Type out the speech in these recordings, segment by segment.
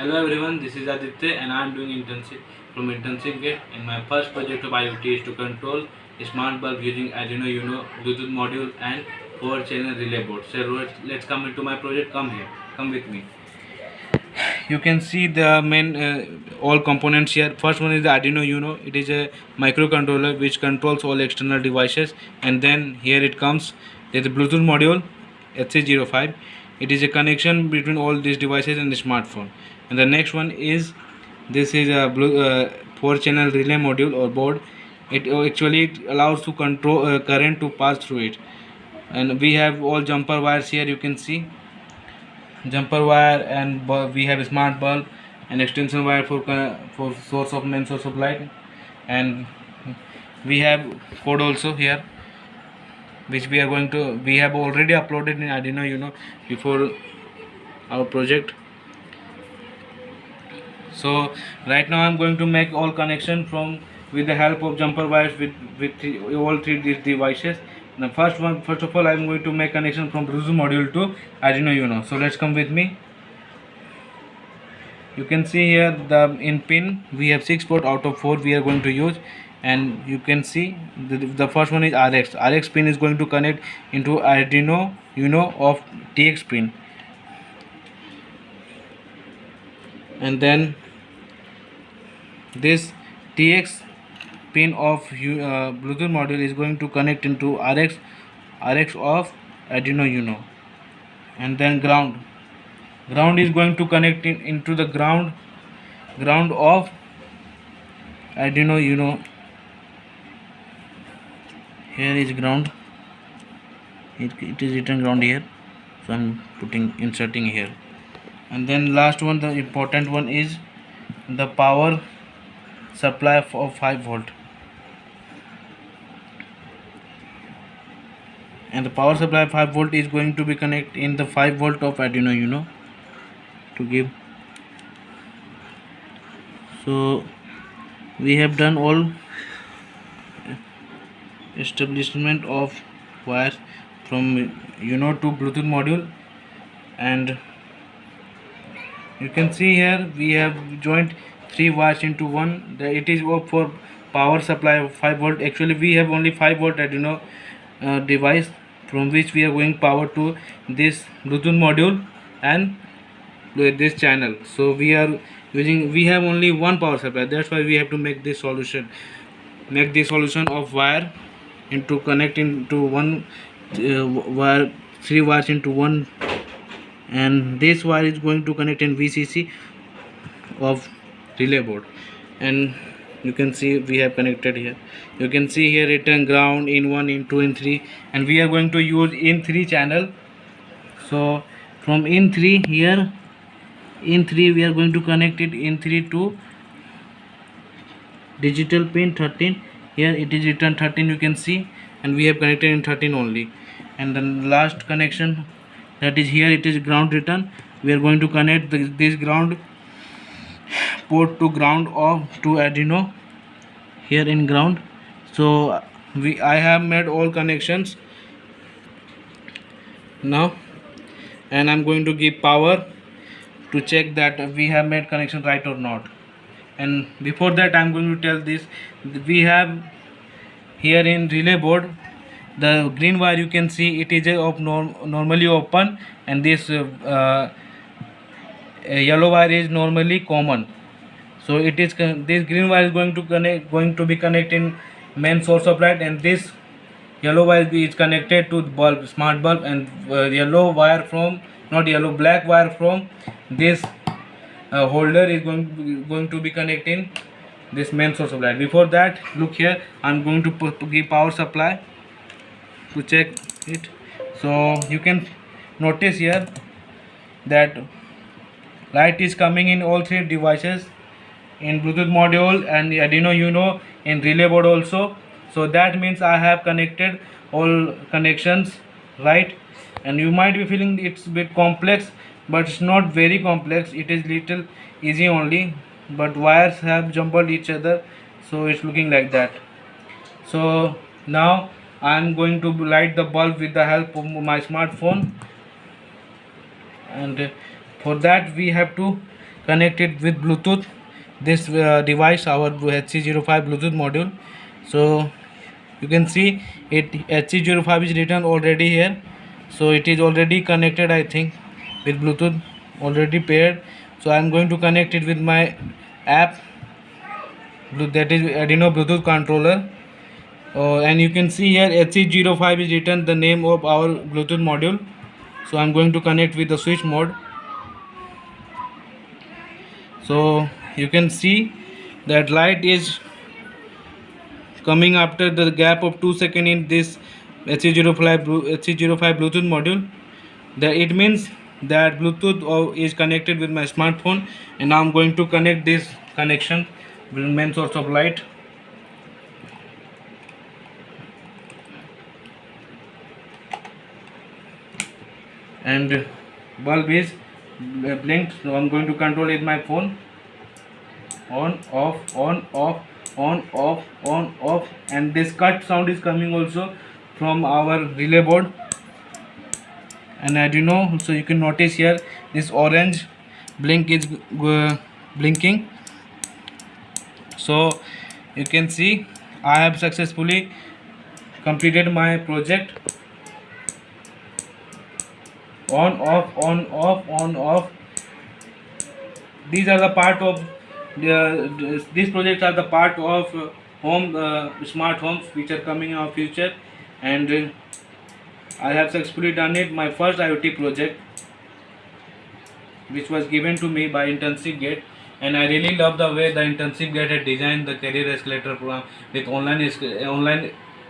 Hello everyone, this is Aditya and I am doing internship from Internship Gate, and my first project of IoT is to control a smart bulb using Arduino Uno, Bluetooth module and 4 channel relay board. So let's come into my project. Come here, come with me. You can see the main all components here. First one is the Arduino Uno. It is a microcontroller which controls all external devices, and then here it comes. There's a Bluetooth module HC05. It is a connection between all these devices and the smartphone. And the next one is this is a 4 channel relay module or board. It allows to control current to pass through it, and we have all jumper wires here. You can see jumper wire, and we have a smart bulb and extension wire for main source of light, and we have code also here which we have already uploaded in Arduino Uno before our project. So right now I'm going to make all connection from with the help of jumper wires with all three devices. The first of all, I'm going to make connection from Bluetooth module to Arduino Uno. So let's come with me. You can see here in pin we have 6 port out of 4 we are going to use, and you can see the first one is RX pin is going to connect into Arduino Uno of TX pin, and then this TX pin of Bluetooth module is going to connect into RX of Arduino Uno, and then ground is going to connect into the ground of Arduino Uno. Here is ground. It is written ground here, so I'm inserting here. And then last one, the important one, is the power supply of 5 volt, and the power supply 5 volt is going to be connected in the 5 volt of Arduino Uno to give. So we have done all establishment of wires from Uno to Bluetooth module, and you can see here we have joined 3 wires into one. It is for power supply of 5 volt. Actually we have only 5 volt Arduino device from which we are going power to this Bluetooth module and this channel. So we have only one power supply. That's why we have to make this solution of wire into connect into one wire, 3 wires into one, and this wire is going to connect in VCC of relay board. And you can see we have connected here. You can see here written ground in 1, in 2, in 3, and we are going to use in 3 channel. So from in 3 here, in 3 we are going to connect it in 3 to digital pin 13. Here it is written 13, you can see, and we have connected in 13 only. And then last connection, that is here, it is ground written. We are going to connect this ground port to ground to Arduino here in ground. So I have made all connections now, and I'm going to give power to check that we have made connection right or not. And before that I'm going to tell this, we have here in relay board the green wire, you can see it is normally open, and this yellow wire is normally common. So it is this green wire is going to be connected in main source of light, and this yellow wire is connected to bulb, smart bulb, and black wire from this holder is going to be connecting this main source of light. Before that, look here, I'm going to give power supply to check it. So you can notice here that light is coming in all 3 devices, in Bluetooth module and Arduino Uno, in relay board also. So that means I have connected all connections right. And you might be feeling it's a bit complex, but it's not very complex. It is little easy only, but wires have jumbled each other, so it's looking like that. So now I am going to light the bulb with the help of my smartphone, and for that we have to connect it with Bluetooth, this device, our HC05 Bluetooth module. So you can see it, HC05 is written already here, so it is already connected, I think, with Bluetooth, already paired. So I am going to connect it with my app, that is Arduino Bluetooth controller. And you can see here HC05 is written, the name of our Bluetooth module. So I'm going to connect with the switch mode. So you can see that light is coming after the gap of 2 seconds in this HC05 Bluetooth module. That it means that Bluetooth is connected with my smartphone, and now I'm going to connect this connection with main source of light. And bulb is blinked, so I'm going to control it with my phone. On, off, on, off, on, off, on, off, and this cut sound is coming also from our relay board. And Arduino, so you can notice here this orange blink is blinking. So you can see I have successfully completed my project. On, off, on, off, on, off. These are the part of these projects are the part of home smart homes which are coming in our future, and I have successfully done it, my first IoT project, which was given to me by Intensive Gate. And I really love the way the Intensive Gate had designed the career escalator program with online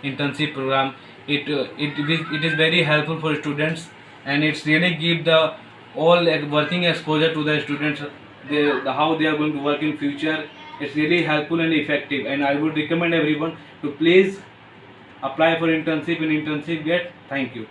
intensive program. It is very helpful for students, and it's really give the all working exposure to the students, how they are going to work in future. It's really helpful and effective, and I would recommend everyone to please apply for internship in Intensive Gate. Thank you.